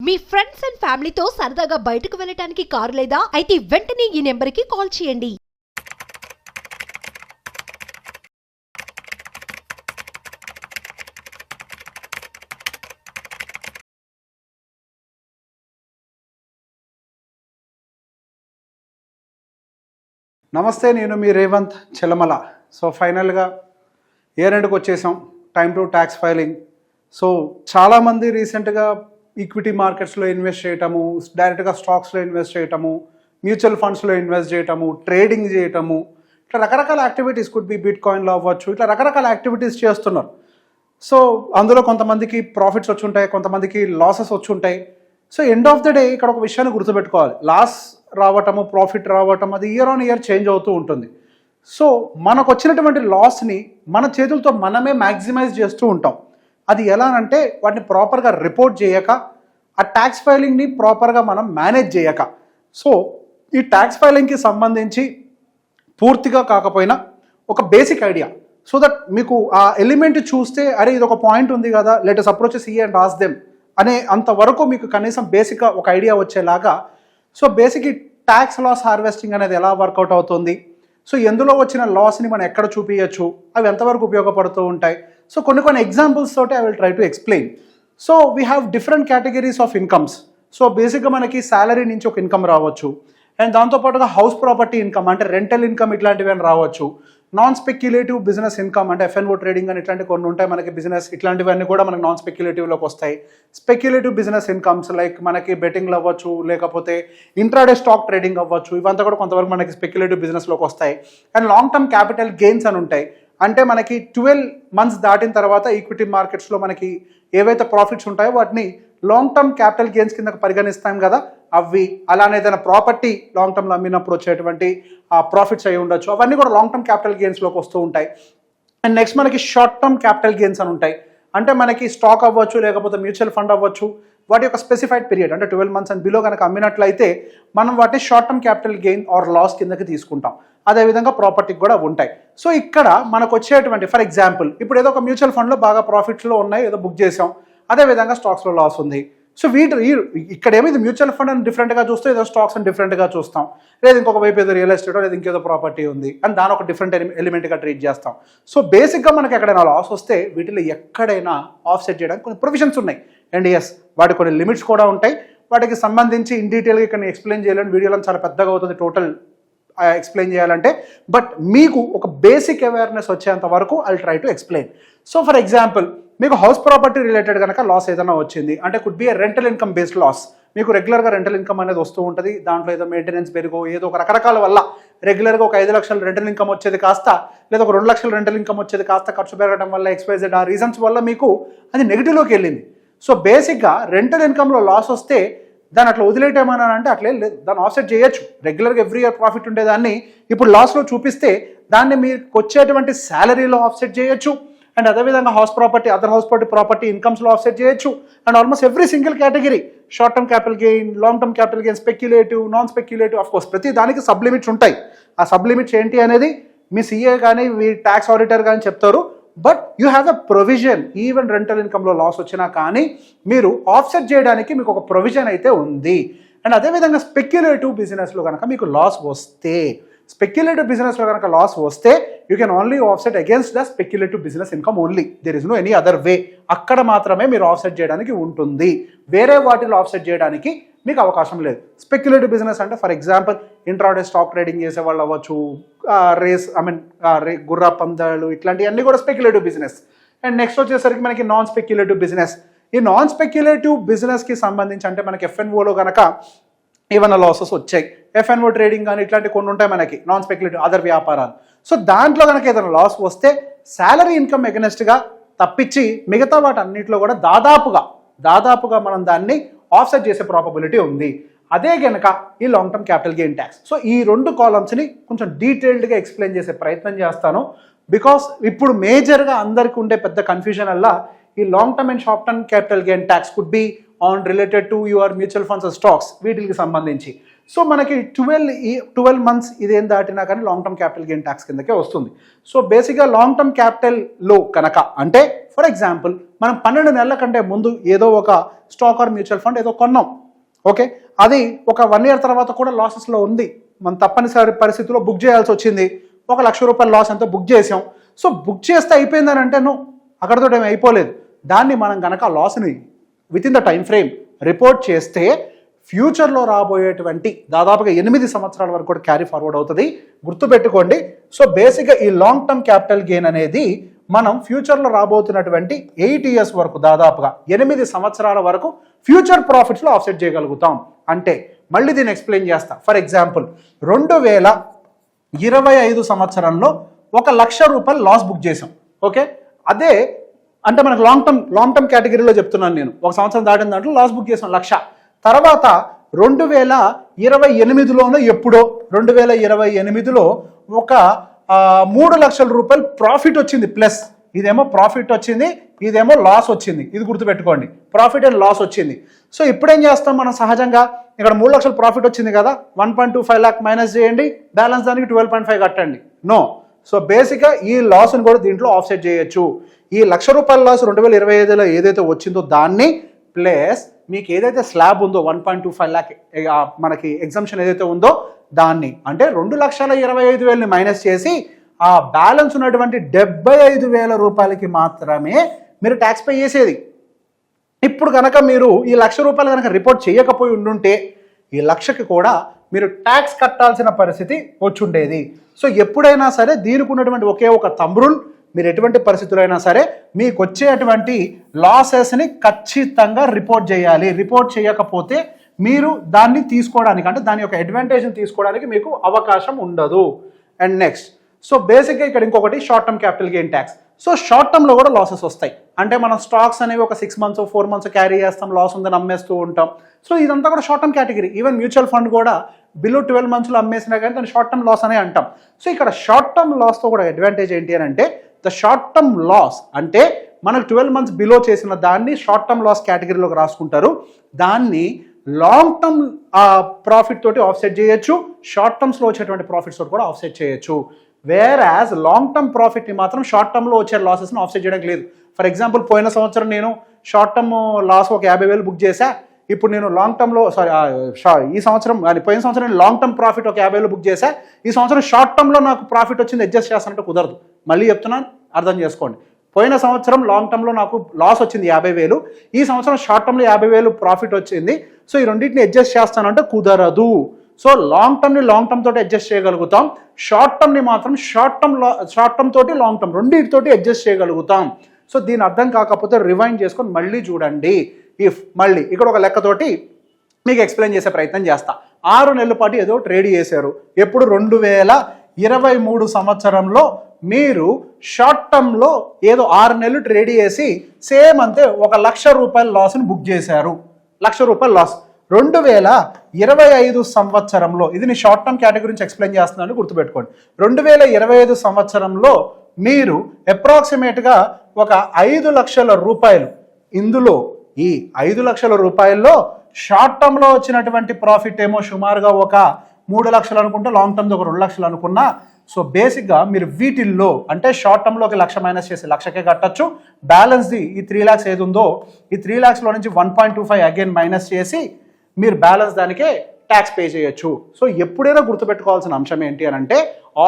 Me friends and ఫ్యామిలీతో సరదాగా బయటకు వెళ్ళటానికి కారు లేదా అయితే వెంటనే ఈ నెంబర్కి కాల్ చేయండి. నమస్తే, నేను మీ రేవంత్ చెలమల. సో ఫైనల్గా ఇయర్ ఎండ్కి వచ్చేసాం. Time to tax filing. So చాలామంది రీసెంట్గా ఈక్విటీ మార్కెట్స్లో ఇన్వెస్ట్ చేయటము, డైరెక్ట్గా స్టాక్స్లో ఇన్వెస్ట్ చేయటము, మ్యూచువల్ ఫండ్స్లో ఇన్వెస్ట్ చేయటము, ట్రేడింగ్ చేయటము, ఇట్లా రకరకాల యాక్టివిటీస్, కుడ్ బి బిట్ కాయిన్లో అవ్వచ్చు, ఇట్లా రకరకాల యాక్టివిటీస్ చేస్తున్నారు. సో అందులో కొంతమందికి ప్రాఫిట్స్ వచ్చి ఉంటాయి, కొంతమందికి లాసెస్ వచ్చి ఉంటాయి. So end of the day ఇక్కడ ఒక విషయాన్ని గుర్తుపెట్టుకోవాలి. లాస్ రావటము, ప్రాఫిట్ రావటం, అది ఇయర్ ఆన్ ఇయర్ చేంజ్ అవుతూ ఉంటుంది. సో మనకు వచ్చినటువంటి లాస్ని మన చేతులతో మనమే మ్యాక్సిమైజ్ చేస్తూ ఉంటాం. అది ఎలా అంటే వాటిని ప్రాపర్గా రిపోర్ట్ చేయక, ఆ ట్యాక్స్ ఫైలింగ్ని ప్రాపర్గా మనం మేనేజ్ చేయక. సో ఈ ట్యాక్స్ ఫైలింగ్కి సంబంధించి పూర్తిగా కాకపోయినా ఒక బేసిక్ ఐడియా, సో దట్ మీకు ఆ ఎలిమెంట్ చూస్తే అరే ఇది ఒక పాయింట్ ఉంది కదా, let us approach CA and ask them అనే అంతవరకు మీకు కనీసం బేసిక్గా ఒక ఐడియా వచ్చేలాగా. సో బేసిక్ ఈ ట్యాక్స్ లాస్ హార్వెస్టింగ్ అనేది ఎలా వర్కౌట్ అవుతుంది, సో ఎందులో వచ్చిన లాస్ని మనం ఎక్కడ చూపించచ్చు, అవి ఎంతవరకు ఉపయోగపడుతూ ఉంటాయి. సో కొన్ని ఎగ్జాంపుల్స్ తోటి I will try to explain. So we have different categories of incomes. So బేసిక్గా మనకి శాలరీ నుంచి ఒక ఇన్కమ్ రావచ్చు, అండ్ దాంతోపాటుగా హౌస్ ప్రాపర్టీ ఇన్కమ్ అంటే రెంటల్ ఇన్కమ్ ఇట్లాంటివి అని రావచ్చు. నాన్ స్పెక్యులేటివ్ బిజినెస్ ఇన్కమ్ అంటే FNO ట్రేడింగ్ అని ఇట్లాంటి కొన్ని ఉంటాయి మనకి బిజినెస్, ఇట్లాంటివన్నీ కూడా మనకి నాన్ స్పెక్యులేటివ్లోకి వస్తాయి. స్పెక్యులేటివ్ బిజినెస్ ఇన్కమ్స్ లైక్ మనకి బెట్టింగ్లు అవ్వచ్చు, లేకపోతే ఇంట్రాడే స్టాక్ ట్రేడింగ్ అవ్వచ్చు, ఇవంతా కూడా కొంతవరకు మనకి స్పెక్యులేటివ్ బిజినెస్లోకి వస్తాయి. And long term capital gains అని ఉంటాయి. అంటే మనకి 12 months దాటిన తర్వాత ఈక్విటీ మార్కెట్స్లో మనకి ఏవైతే ప్రాఫిట్స్ ఉంటాయో వాటిని లాంగ్ టర్మ్ క్యాపిటల్ గెయిన్స్ కింద పరిగణిస్తాం కదా, అవి. అలానే ఏదైనా ప్రాపర్టీ లాంగ్ టర్మ్లో అమ్మినప్పుడు వచ్చేటువంటి ప్రాఫిట్స్ అయి ఉండొచ్చు, అవన్నీ కూడా లాంగ్ టర్మ్ క్యాపిటల్ గెయిన్స్లోకి వస్తూ ఉంటాయి. అండ్ నెక్స్ట్ మనకి షార్ట్ టర్మ్ క్యాపిటల్ గెయిన్స్ అని ఉంటాయి. అంటే మనకి స్టాక్ అవ్వచ్చు, లేకపోతే మ్యూచువల్ ఫండ్ అవ్వచ్చు, వాటి యొక్క స్పెసిఫైడ్ పీరియడ్ అంటే 12 months అండ్ బిలో కనుక అమ్మినట్లయితే మనం వాటిని short term capital gain or loss కిందకి తీసుకుంటాం. అదేవిధంగా ప్రాపర్టీకి కూడా ఉంటాయి. సో ఇక్కడ మనకు వచ్చేటువంటి ఫర్ ఎగ్జాంపుల్ ఇప్పుడు ఏదో ఒక మ్యూచువల్ ఫండ్లో బాగా ప్రాఫిట్స్లో ఉన్నాయి, ఏదో బుక్ చేసాం, అదేవిధంగా స్టాక్స్లో లాస్ ఉంది. సో ఇక్కడ ఏమో ఇది మ్యూచువల్ ఫండ్ అని డిఫరెంట్గా చూస్తాం, ఏదో స్టాక్స్ అని డిఫరెంట్గా చూస్తాం, లేదా ఇంకొక వైపు ఏదో రియల్ ఎస్టేటో లేదా ఇంకేదో ప్రాపర్టీ ఉంది అని దాని ఒక డిఫరెంట్ ఎలిమెంట్గా ట్రీట్ చేస్తాం. సో బేసిక్గా మనకి ఎక్కడైనా లాస్ వస్తే వీటిలో ఎక్కడైనా ఆఫ్సెట్ చేయడానికి కొన్ని ప్రొవిజన్స్ ఉన్నాయి. అండ్ ఎస్, వాటి కొన్ని లిమిట్స్ కూడా ఉంటాయి. వాటికి సంబంధించి ఇన్ డీటెయిల్గా ఇక్కడ ఎక్స్ప్లెయిన్ చేయలేను, వీడియోలో చాలా పెద్దగా అవుతుంది టోటల్ ఎక్స్ప్లెయిన్ చేయాలంటే. బట్ మీకు ఒక బేసిక్ అవేర్నెస్ వచ్చేంత వరకు I try to explain. So for example మీకు హౌస్ ప్రాపర్టీ రిలేటెడ్ కనుక లాస్ ఏదైనా వచ్చింది అంటే could be rental income based loss. మీకు రెగ్యులర్గా రెంటల్ ఇన్కమ్ అనేది వస్తూ ఉంటుంది, దాంట్లో ఏదో మెయింటెనెన్స్ పెరుగో ఏదో ఒక రకరకాల వల్ల రెగ్యులర్గా ఒక 5 లక్షల రెంటల్ ఇన్కమ్ వచ్చేది కాస్త, లేదా ఒక 2 లక్షల రెంటల్ ఇన్కమ్ వచ్చేది కాస్త ఖర్చు పెరగడం వల్ల XYZ ఆ రీజన్స్ వల్ల మీకు అది నెగిటివ్లోకి వెళ్ళింది. సో బేసిక్గా రెంటల్ ఇన్కమ్లో లాస్ వస్తే దాన్ని అట్లా వదిలేయటమని అంటే అట్లే లేదు, దాన్ని ఆఫ్సెట్ చేయొచ్చు. రెగ్యులర్గా ఎవ్రీ ఇయర్ ప్రాఫిట్ ఉండేదాన్ని ఇప్పుడు లాస్లో చూపిస్తే దాన్ని మీకు వచ్చేటువంటి శాలరీలో ఆఫ్సెట్ చేయొచ్చు. అండ్ అదేవిధంగా house property, other house property ఇన్కమ్స్లో ఆఫ్సెట్ చేయొచ్చు. And almost every single category, short term capital gain, long term capital gain, speculative, non speculative, of course ప్రతి దానికి సబ్ లిమిట్స్ ఉంటాయి. ఆ సబ్ లిమిట్స్ ఏంటి అనేది మీ CA కానీ మీ ట్యాక్స్ ఆడిటర్ కానీ చెప్తారు. But you have a provision, even rental ఇన్కమ్లో లాస్ వచ్చినా కానీ మీరు ఆఫ్సెట్ చేయడానికి మీకు ఒక ప్రొవిజన్ అయితే ఉంది. అండ్ అదేవిధంగా స్పెక్యులేటివ్ బిజినెస్లో కనుక మీకు లాస్ వస్తే, స్పెక్యులేటివ్ బిజినెస్లో కనుక లాస్ వస్తే you can only offset against the speculative business income only. There is no any other way. అక్కడ మాత్రమే మీరు ఆఫ్సెట్ చేయడానికి ఉంటుంది, వేరే వాటిలో ఆఫ్సెట్ చేయడానికి మీకు అవకాశం లేదు. స్పెక్యులేటివ్ బిజినెస్ అంటే for example intraday stock trading చేసే వాళ్ళు అవ్వచ్చు, గుర్రా పందాలు, ఇట్లాంటివన్నీ కూడా స్పెక్యులేటివ్ బిజినెస్. అండ్ నెక్స్ట్ వచ్చేసరికి మనకి నాన్ స్పెక్యులేటివ్ బిజినెస్. ఈ నాన్ స్పెక్యులేటివ్ బిజినెస్కి సంబంధించి అంటే మనకి FNOలో కనుక ఏమైనా లాసెస్ వచ్చాయి, FNO ట్రేడింగ్ కానీ ఇట్లాంటి కొన్ని ఉంటాయి మనకి నాన్ స్పెక్యులేటివ్ అదర్ వ్యాపారాలు. సో దాంట్లో కనుక ఏదైనా లాస్ వస్తే శాలరీ ఇన్కమ్ ఎగనెస్ట్గా తప్పించి మిగతా వాటి అన్నింటిలో కూడా దాదాపుగా మనం దాన్ని ఆఫ్సెట్ చేసే ప్రాబబిలిటీ ఉంది. అదే కనుక ఈ long term capital gain tax. So ఈ 2 కాలమ్స్ని కొంచెం డీటెయిల్డ్గా ఎక్స్ప్లెయిన్ చేసే ప్రయత్నం చేస్తాను. బికాస్ ఇప్పుడు మేజర్గా అందరికీ ఉండే పెద్ద కన్ఫ్యూజన్ వల్ల ఈ long term and short term capital gain tax could be on related to your mutual funds stocks వీటికి సంబంధించి. సో మనకి 12 months ఇదేం దాటినా కానీ long term capital gain tax కిందకే వస్తుంది. సో బేసిక్గా లాంగ్ టర్మ్ క్యాపిటల్లో కనుక అంటే ఫర్ ఎగ్జాంపుల్ మనం 12 నెలల కంటే ముందు ఏదో ఒక స్టాక్ ఆర్ మ్యూచువల్ ఫండ్ ఏదో కొన్నాం, ఓకే, అది ఒక 1 year తర్వాత కూడా లాసెస్లో ఉంది, మనం తప్పనిసరి పరిస్థితిలో బుక్ చేయాల్సి వచ్చింది, ₹1,00,000 లాస్ అంతా బుక్ చేసాం. సో బుక్ చేస్తే అయిపోయిందని అంటే అక్కడితో ఏమి అయిపోలేదు. దాన్ని మనం కనుక లాస్ని within the time frame report చేస్తే ఫ్యూచర్లో రాబోయేటువంటి దాదాపుగా 8 సంవత్సరాల వరకు కూడా క్యారీ ఫార్వర్డ్ అవుతుంది. గుర్తుపెట్టుకోండి. సో బేసిక్గా ఈ లాంగ్ టర్మ్ క్యాపిటల్ గెయిన్ అనేది మనం ఫ్యూచర్లో రాబోతున్నటువంటి 8 years వరకు దాదాపుగా 8 సంవత్సరాల వరకు ఫ్యూచర్ ప్రాఫిట్స్లో ఆఫ్సెట్ చేయగలుగుతాం. అంటే మళ్ళీ దీన్ని ఎక్స్ప్లెయిన్ చేస్తా. ఫర్ ఎగ్జాంపుల్ 2025 సంవత్సరంలో ₹1,00,000 లాస్ బుక్ చేసాం, ఓకే. అదే అంటే మనకు లాంగ్ టర్మ్ కేటగిరీలో చెప్తున్నాను నేను. ఒక సంవత్సరం దాటిన దాంట్లో లాస్ బుక్ చేసాం 1,00,000. తర్వాత 2028లోనో ఎప్పుడో 2028లో ఒక ₹3,00,000 ప్రాఫిట్ వచ్చింది ప్లస్. ఇదేమో ప్రాఫిట్ వచ్చింది, ఇదేమో లాస్ వచ్చింది. ఇది గుర్తుపెట్టుకోండి, ప్రాఫిట్ అండ్ లాస్ వచ్చింది. సో ఇప్పుడేం చేస్తాం మనం సహజంగా, ఇక్కడ 3,00,000 ప్రాఫిట్ వచ్చింది కదా, 1.25 lakh మైనస్ చేయండి, బ్యాలెన్స్ దానికి 12.5 కట్టండి. నో. సో బేసిక్గా ఈ లాస్ని కూడా దీంట్లో ఆఫ్సెట్ చేయొచ్చు. ఈ ₹1,00,000 లాస్ 2025లో ఏదైతే వచ్చిందో దాన్ని ప్లస్ మీకు ఏదైతే స్లాబ్ ఉందో 1.25 lakh మనకి ఎగ్జంప్షన్ ఏదైతే ఉందో దాన్ని, అంటే ₹2,25,000 మైనస్ చేసి ఆ బ్యాలెన్స్ ఉన్నటువంటి ₹75,000 మాత్రమే మీరు ట్యాక్స్ పే చేసేది. ఇప్పుడు కనుక మీరు ఈ ₹1,00,000 కనుక రిపోర్ట్ చేయకపోయి ఉండుంటే ఈ 1,00,000కి కూడా మీరు ట్యాక్స్ కట్టాల్సిన పరిస్థితి వచ్చుండేది. సో ఎప్పుడైనా సరే దీనికి ఉన్నటువంటి ఒకే ఒక థంబ్ రూల్, మీరు ఎటువంటి పరిస్థితులైనా సరే మీకు వచ్చేటువంటి లాసెస్ని ఖచ్చితంగా రిపోర్ట్ చేయాలి. రిపోర్ట్ చేయకపోతే మీరు దాన్ని తీసుకోవడానికి, అంటే దాని యొక్క అడ్వాంటేజ్ని తీసుకోవడానికి మీకు అవకాశం ఉండదు. అండ్ నెక్స్ట్, సో బేసిక్గా ఇక్కడ ఇంకొకటి short term capital gain tax. So short టర్మ్లో కూడా లాసెస్ వస్తాయి. అంటే మనం స్టాక్స్ అనేవి ఒక 6 months 4 months క్యారీ చేస్తాం, లాస్ ఉందని అమ్మేస్తూ ఉంటాం. సో ఇదంతా కూడా short term category. Even mutual fund కూడా బిలో 12 monthsలో అమ్మేసినా కానీ దాన్ని షార్ట్ టర్మ్ లాస్ అనే అంటాం. సో ఇక్కడ షార్ట్ టర్మ్ లాస్తో కూడా అడ్వాంటేజ్ ఏంటి అని అంటే, ద షార్ట్ టర్మ్ లాస్ అంటే మనకు 12 months బిలో చేసిన దాన్ని షార్ట్ టర్మ్ లాస్ కేటగిరీలోకి రాసుకుంటారు. దాన్ని లాంగ్ టర్మ్ ప్రాఫిట్ తోటి ఆఫ్సెట్ చేయొచ్చు, షార్ట్ టర్మ్స్లో వచ్చేటువంటి ప్రాఫిట్స్ తోటి కూడా ఆఫ్సెట్ చేయొచ్చు. వేరాజ్ లాంగ్ టర్మ్ ప్రాఫిట్ని మాత్రం షార్ట్ టర్మ్లో వచ్చే లాసెస్ని ఆఫ్సెట్ చేయడానికి లేదు. ఫర్ ఎగ్జాంపుల్ పోయిన సంవత్సరం నేను షార్ట్ టర్మ్ లాస్ ఒక 50,000 బుక్ చేశా, ఇప్పుడు నేను లాంగ్ టర్మ్లో ఈ సంవత్సరం పోయిన సంవత్సరం నేను లాంగ్ టర్మ్ ప్రాఫిట్ ఒక 50,000 బుక్ చేశా, ఈ సంవత్సరం షార్ట్ టర్మ్లో నాకు ప్రాఫిట్ వచ్చింది అడ్జస్ట్ చేస్తానంటే కుదరదు. మళ్ళీ చెప్తున్నాను, అర్థం చేసుకోండి. పోయిన సంవత్సరం లాంగ్ టర్మ్లో నాకు లాస్ వచ్చింది 50,000, ఈ సంవత్సరం షార్ట్ టర్మ్లో 50,000 ప్రాఫిట్ వచ్చింది. సో ఈ రెండింటిని అడ్జస్ట్ చేస్తానంటే కుదరదు. సో లాంగ్ టర్మ్ని లాంగ్ టర్మ్ తోటి అడ్జస్ట్ చేయగలుగుతాం, షార్ట్ టర్మ్ని మాత్రం షార్ట్ టర్మ్ తోటి లాంగ్ టర్మ్ రెండింటితోటి అడ్జస్ట్ చేయగలుగుతాం. సో దీని అర్థం కాకపోతే రివైండ్ చేసుకొని మళ్ళీ చూడండి. మళ్ళీ ఇక్కడ ఒక లెక్కతోటి మీకు ఎక్స్ప్లెయిన్ చేసే ప్రయత్నం చేస్తా. 6 నెలల పాటు ఏదో ట్రేడ్ చేశారు. ఎప్పుడు 2023 సంవత్సరంలో మీరు షార్ట్ టర్మ్లో ఏదో 6 నెలలు ట్రేడ్ చేసి సేమ్ అంతే ₹1,00,000 లాస్ని బుక్ చేశారు. ₹1,00,000 లాస్. 2025 సంవత్సరంలో, ఇది నేను షార్ట్ టర్మ్ కేటగిరీ గురించి ఎక్స్ప్లెయిన్ చేస్తున్నాను, గుర్తుపెట్టుకోండి. 2025 సంవత్సరంలో మీరు అప్రాక్సిమేట్గా ఒక ₹5,00,000, ఇందులో ఈ ₹5,00,000 షార్ట్ టర్మ్లో వచ్చినటువంటి ప్రాఫిట్ ఏమో సుమారుగా ఒక 3,00,000 అనుకుంటే, లాంగ్ టర్మ్లో ఒక 2,00,000 అనుకున్నా. సో బేసిక్గా మీరు వీటిల్లో అంటే షార్ట్ టర్మ్లో ఒక 1,00,000 మైనస్ చేసి 1,00,000కే కట్టచ్చు. బ్యాలెన్స్ది ఈ 3 lakhs ఏది ఉందో ఈ 3 lakhsలో నుంచి 1.25 అగైన్ మైనస్ చేసి మీరు బ్యాలెన్స్ దానికే ట్యాక్స్ పే చేయొచ్చు. సో ఎప్పుడైనా గుర్తుపెట్టుకోవాల్సిన అంశం ఏంటి అని అంటే,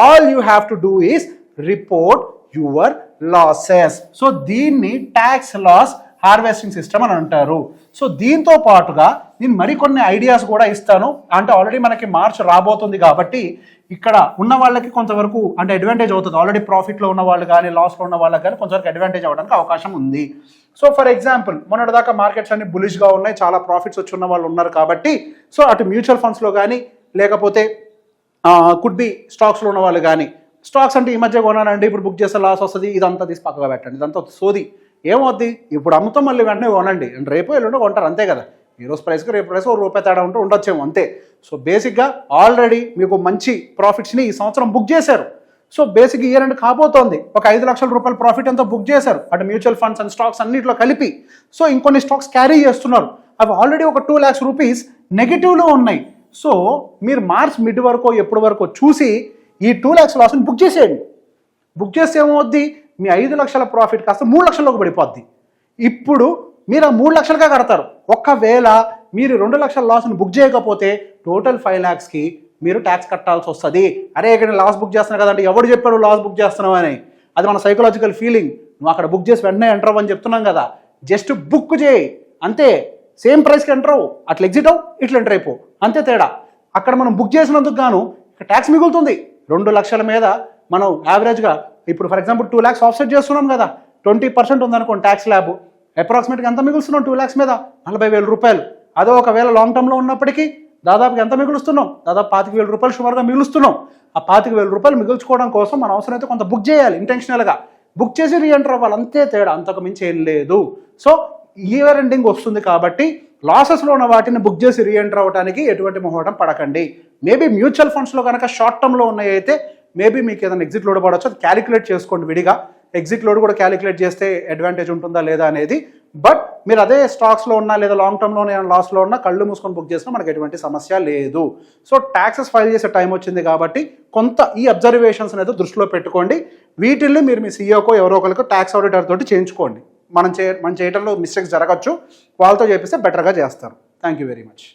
all you have to do is report your losses. So దీన్ని ట్యాక్స్ లాస్ హార్వెస్టింగ్ సిస్టమ్ అని అంటారు. సో దీంతో పాటుగా నేను మరికొన్ని ఐడియాస్ కూడా ఇస్తాను. అంటే ఆల్రెడీ మనకి మార్చ్ రాబోతుంది కాబట్టి ఇక్కడ ఉన్న వాళ్ళకి కొంతవరకు అంటే అడ్వాంటేజ్ అవుతుంది. ఆల్రెడీ ప్రాఫిట్లో ఉన్న వాళ్ళు కానీ లాస్లో ఉన్న వాళ్ళకి కానీ కొంతవరకు అడ్వాంటేజ్ అవ్వడానికి అవకాశం ఉంది. సో ఫర్ ఎగ్జాంపుల్ మొన్నటిదాకా మార్కెట్స్ అన్ని బులిష్గా ఉన్నాయి, చాలా ప్రాఫిట్స్ వచ్చి ఉన్న వాళ్ళు ఉన్నారు కాబట్టి, సో అటు మ్యూచువల్ ఫండ్స్లో కానీ లేకపోతే కుడ్ బి స్టాక్స్లో ఉన్న వాళ్ళు కానీ, స్టాక్స్ అంటే ఈ మధ్య కొనాలండి ఇప్పుడు బుక్ చేస్తే లాస్ వస్తుంది, ఇదంతా తీసి పక్కగా పెట్టండి, ఇదంతా సోది. ఏమవుద్ది, ఇప్పుడు అమ్ముతాం మళ్ళీ వెంటనే కొనండి, రేపు ఎల్లుండో కొంటారు అంతే కదా. ఈరోజు ప్రైస్కి రేపు ప్రైస్ ₹1 తేడా ఉంటూ ఉండొచ్చేమో అంతే. సో బేసిక్గా ఆల్రెడీ మీకు మంచి ప్రాఫిట్స్ని ఈ సంవత్సరం బుక్ చేశారు. సో బేసిక్ ఇయర్ ఎండ్ కాబోతోంది, ఒక ₹5,00,000 ప్రాఫిట్ ఎంతో బుక్ చేశారు అటు మ్యూచువల్ ఫండ్స్ అండ్ స్టాక్స్ అన్నింటిలో కలిపి. సో ఇంకొన్ని స్టాక్స్ క్యారీ చేస్తున్నారు. అవి ఆల్రెడీ ఒక 2 lakhs రూపీస్ నెగిటివ్లో ఉన్నాయి. సో మీరు మార్చ్ మిడ్ వరకు ఎప్పటి వరకు చూసి ఈ 2 lakhs లాస్ని బుక్ చేసేయండి. బుక్ చేస్తే ఏమవుద్ది, మీ 5 లక్షల ప్రాఫిట్ కాస్త 3 లక్షల్లోకి పడిపోద్ది. ఇప్పుడు మీరు ఆ 3 లక్షలుగా కడతారు. ఒకవేళ మీరు 2 లక్షల లాస్ని బుక్ చేయకపోతే టోటల్ 5 lakhsకి మీరు ట్యాక్స్ కట్టాల్సి వస్తుంది. అరే ఇక్కడ లాస్ బుక్ చేస్తున్నావు కదంటే ఎవడు చెప్పాడు లాస్ బుక్ చేస్తున్నావు అని? అది మన సైకలాజికల్ ఫీలింగ్. నువ్వు అక్కడ బుక్ చేసి వెంటనే ఎంటర్ అవ్వని చెప్తున్నాం కదా, జస్ట్ బుక్ చేయి అంతే. సేమ్ ప్రైస్కి ఎంటర్ అవ్వు, అట్లా ఎగ్జిట్ అవ్వు, ఇట్లా ఎంటర్ అయిపో, అంతే తేడా. అక్కడ మనం బుక్ చేసినందుకు గాను ట్యాక్స్ మిగులుతుంది. 2 లక్షల మీద మనం యావరేజ్గా ఇప్పుడు ఫర్ ఎగ్జాంపుల్ 2 lakhs ఆఫ్సెట్ చేస్తున్నాం కదా, 20% ఉందనుకోండి ట్యాక్స్ ల్యాబ్, అప్రాక్సిమేట్గా ఎంత మిగులుస్తున్నాం 2 lakhs మీద 40,000 రూపాయలు. అదో ఒకవేళ లాంగ్ టర్మ్లో ఉన్నప్పటికీ దాదాపుగా ఎంత మిగులుస్తున్నాం, దాదాపు 25,000 రూపాయలు సుమారుగా మిగులుస్తున్నాం. ఆ 25,000 రూపాయలు మిగుల్చుకోవడం కోసం మన అవసరం అయితే కొంత బుక్ చేయాలి, ఇంటెన్షనల్గా బుక్ చేసి రీఎంటర్ అవ్వాలి, అంతే తేడా, అంతకు మించి ఏం లేదు. సో ఇయర్ ఎండింగ్ వస్తుంది కాబట్టి లాసెస్లో ఉన్న వాటిని బుక్ చేసి రీఎంటర్ అవ్వడానికి ఎటువంటి మొహమాటం పడకండి. మేబీ మ్యూచువల్ ఫండ్స్లో కనుక షార్ట్ టర్మ్లో ఉన్నాయి అయితే మేబీ మీకు ఏదైనా ఎగ్జిట్ లోడ్ పడవచ్చు, అది క్యాలిక్యులేట్ చేసుకోండి విడిగా. ఎగ్జిట్ లోడ్ కూడా క్యాలిక్యులేట్ చేస్తే అడ్వాంటేజ్ ఉంటుందా లేదా అనేది. బట్ మీరు అదే స్టాక్స్లో ఉన్నా లేదా లాంగ్ టర్మ్లోనే లాస్లో ఉన్నా కళ్ళు మూసుకొని బుక్ చేసినా మనకు ఎటువంటి సమస్య లేదు. సో ట్యాక్సెస్ ఫైల్ చేసే టైం వచ్చింది కాబట్టి కొంత ఈ అబ్జర్వేషన్స్ అనేది దృష్టిలో పెట్టుకోండి. వీటిల్ని మీరు మీ సీఈఓకో ఎవరో ఒకరికి ట్యాక్స్ ఆడిటర్ తోటి చేయించుకోండి. మనం చేయడంలో మిస్టేక్స్ జరగచ్చు, వాళ్ళతో చేపిస్తే బెటర్గా చేస్తారు. Thank you very much.